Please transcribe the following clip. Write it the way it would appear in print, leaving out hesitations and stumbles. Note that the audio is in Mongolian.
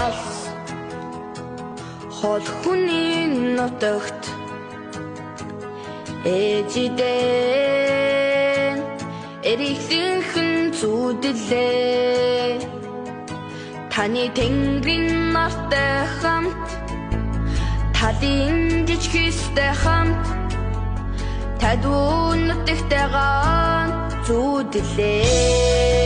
алс хол хүний нутагт ээжидэн эрихлэнхэн зүудлээ таны тэнгэрийн нартай хамт талын жижигхистэй хамт тадуун нутагтайгаа зүудлээ